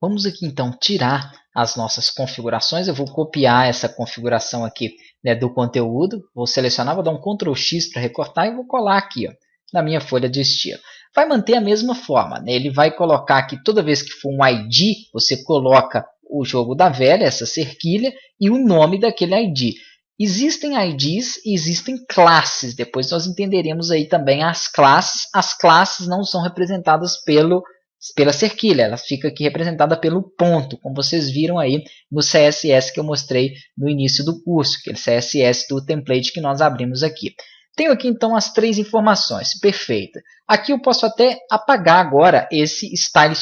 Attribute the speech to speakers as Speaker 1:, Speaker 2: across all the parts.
Speaker 1: Vamos aqui então tirar as nossas configurações. Eu vou copiar essa configuração aqui, né, do conteúdo. Vou selecionar, vou dar um Ctrl X para recortar e vou colar aqui, ó, na minha folha de estilo. Vai manter a mesma forma, né? Ele vai colocar aqui, toda vez que for um ID, você coloca o jogo da velha, essa cerquilha, e o nome daquele ID. Existem IDs e existem classes. Depois nós entenderemos aí também as classes. As classes não são representadas pela cerquilha, ela fica aqui representada pelo ponto, como vocês viram aí no CSS que eu mostrei no início do curso, aquele CSS do template que nós abrimos aqui. Tenho aqui então as três informações, perfeito. Aqui eu posso até apagar agora esse style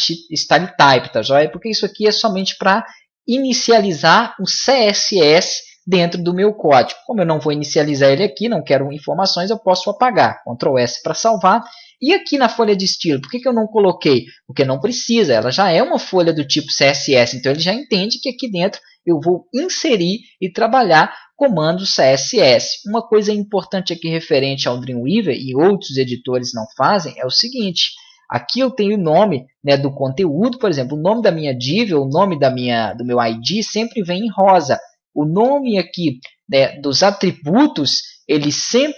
Speaker 1: type, tá joia? Porque isso aqui é somente para inicializar o CSS dentro do meu código. Como eu não vou inicializar ele aqui, não quero informações, eu posso apagar. Ctrl S para salvar. E aqui na folha de estilo, por que eu não coloquei? Porque não precisa, ela já é uma folha do tipo CSS, então ele já entende que aqui dentro eu vou inserir e trabalhar comandos CSS. Uma coisa importante aqui referente ao Dreamweaver e outros editores não fazem é o seguinte: aqui eu tenho o nome, né, do conteúdo, por exemplo, o nome da minha div, o nome do meu ID sempre vem em rosa. O nome aqui, né, dos atributos,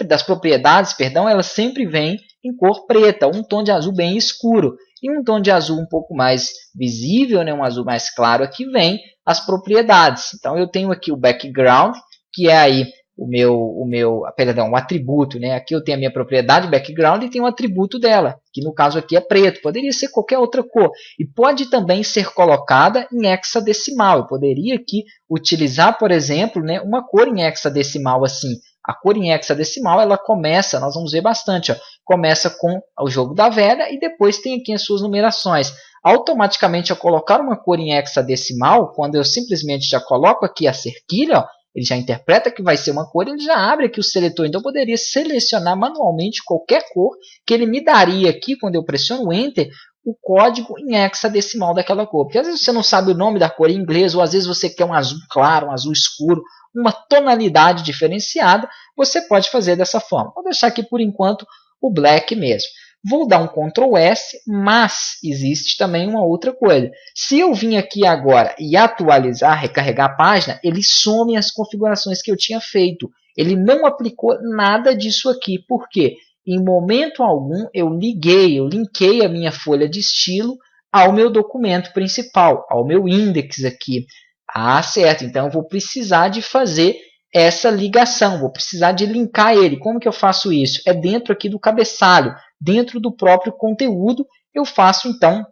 Speaker 1: das propriedades, perdão, elas sempre vêm em cor preta, um tom de azul bem escuro. E um tom de azul um pouco mais visível, né, um azul mais claro, aqui vem as propriedades. Então eu tenho aqui o background, que é aí o atributo, né? Aqui eu tenho a minha propriedade background e tenho o atributo dela, que no caso aqui é preto. Poderia ser qualquer outra cor. E pode também ser colocada em hexadecimal. Eu poderia aqui utilizar, por exemplo, né, uma cor em hexadecimal assim. A cor em hexadecimal, ela começa, nós vamos ver bastante, ó, começa com o jogo da velha e depois tem aqui as suas numerações. Automaticamente, ao colocar uma cor em hexadecimal, quando eu simplesmente já coloco aqui a cerquilha, ó, ele já interpreta que vai ser uma cor, ele já abre aqui o seletor. Então, eu poderia selecionar manualmente qualquer cor que ele me daria aqui, quando eu pressiono Enter, o código em hexadecimal daquela cor. Porque às vezes você não sabe o nome da cor em inglês, ou às vezes você quer um azul claro, um azul escuro, uma tonalidade diferenciada, você pode fazer dessa forma. Vou deixar aqui por enquanto o black mesmo. Vou dar um Ctrl S, mas existe também uma outra coisa. Se eu vim aqui agora e atualizar, recarregar a página, ele some as configurações que eu tinha feito. Ele não aplicou nada disso aqui. Por quê? Em momento algum eu linkei a minha folha de estilo ao meu documento principal, ao meu index aqui. Ah, certo. Então eu vou precisar de fazer essa ligação, vou precisar de linkar ele. Como que eu faço isso? É dentro aqui do cabeçalho, dentro do próprio conteúdo, eu faço então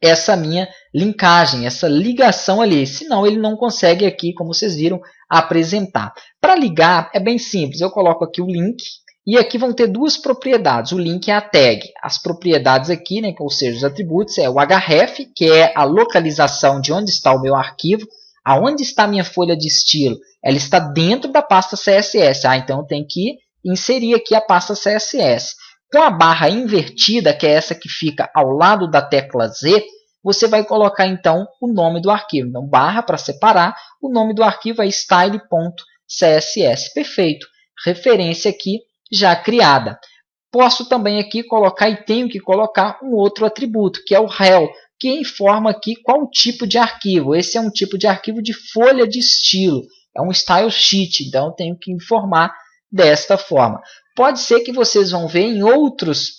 Speaker 1: essa minha linkagem, essa ligação ali. Senão ele não consegue aqui, como vocês viram, apresentar. Para ligar é bem simples, eu coloco aqui o link e aqui vão ter duas propriedades. O link é a tag. As propriedades aqui, né, ou seja, os atributos, é o href, que é a localização de onde está o meu arquivo. Aonde está a minha folha de estilo? Ela está dentro da pasta CSS. Então eu tenho que inserir aqui a pasta CSS. Com a barra invertida, que é essa que fica ao lado da tecla Z, você vai colocar então o nome do arquivo. Então, barra para separar, o nome do arquivo é style.css. Perfeito. Referência aqui já criada. Posso também aqui colocar e tenho que colocar um outro atributo, que é o rel, que informa aqui qual o tipo de arquivo. Esse é um tipo de arquivo de folha de estilo. É um style sheet, então eu tenho que informar desta forma. Pode ser que vocês vão ver em outras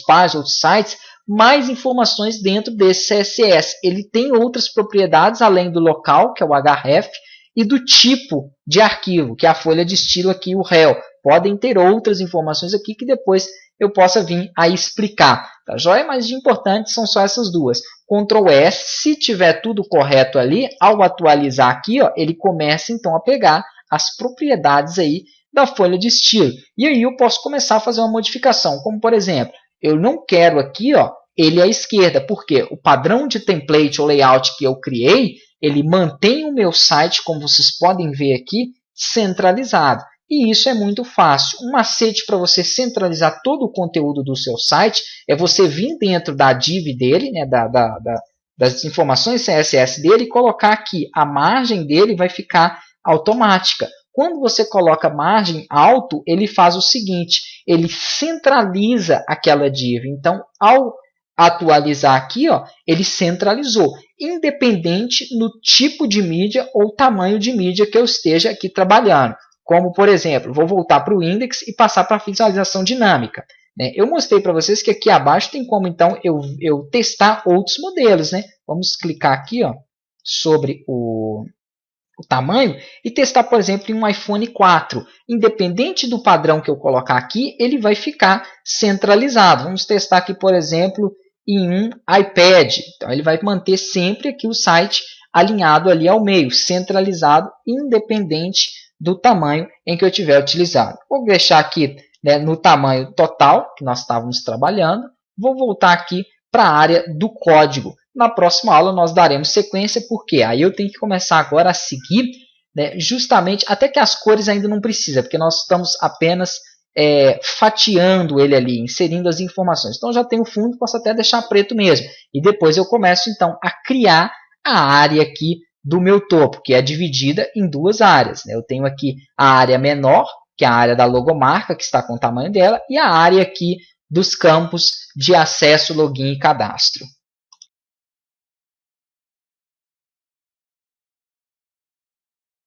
Speaker 1: páginas, outros sites, mais informações dentro desse CSS. Ele tem outras propriedades, além do local, que é o href, e do tipo de arquivo, que é a folha de estilo aqui, o rel. Podem ter outras informações aqui que depois eu possa vir a explicar. Tá joia? Mas de importante são só essas duas. Ctrl S, se tiver tudo correto ali, ao atualizar aqui, ó, ele começa então a pegar as propriedades aí da folha de estilo. E aí eu posso começar a fazer uma modificação, como por exemplo, eu não quero aqui, ó, ele à esquerda, porque o padrão de template ou layout que eu criei, ele mantém o meu site, como vocês podem ver aqui, centralizado. E isso é muito fácil. Um macete para você centralizar todo o conteúdo do seu site é você vir dentro da div dele, né, das informações CSS dele, e colocar aqui a margem dele vai ficar automática. Quando você coloca margem alto, ele faz o seguinte, ele centraliza aquela div. Então, ao atualizar aqui, ó, ele centralizou. independente no tipo de mídia ou tamanho de mídia que eu esteja aqui trabalhando. Como, por exemplo, vou voltar para o index e passar para a visualização dinâmica. Eu mostrei para vocês que aqui abaixo tem como, então, eu testar outros modelos. Vamos clicar aqui sobre o tamanho e testar, por exemplo, em um iPhone 4. Independente do padrão que eu colocar aqui, ele vai ficar centralizado. Vamos testar aqui, por exemplo, em um iPad. Então, ele vai manter sempre aqui o site alinhado ali ao meio, centralizado, independente do tamanho em que eu estiver utilizando. Vou deixar aqui no tamanho total que nós estávamos trabalhando. Vou voltar aqui para a área do código. Na próxima aula nós daremos sequência, porque aí eu tenho que começar agora a seguir, justamente, até que as cores ainda não precisa, porque nós estamos apenas fatiando ele ali, inserindo as informações. Então já tem o fundo, posso até deixar preto mesmo. E depois eu começo então a criar a área aqui do meu topo, que é dividida em duas áreas. Eu tenho aqui a área menor, que é a área da logomarca, que está com o tamanho dela, e a área aqui dos campos de acesso, login e cadastro.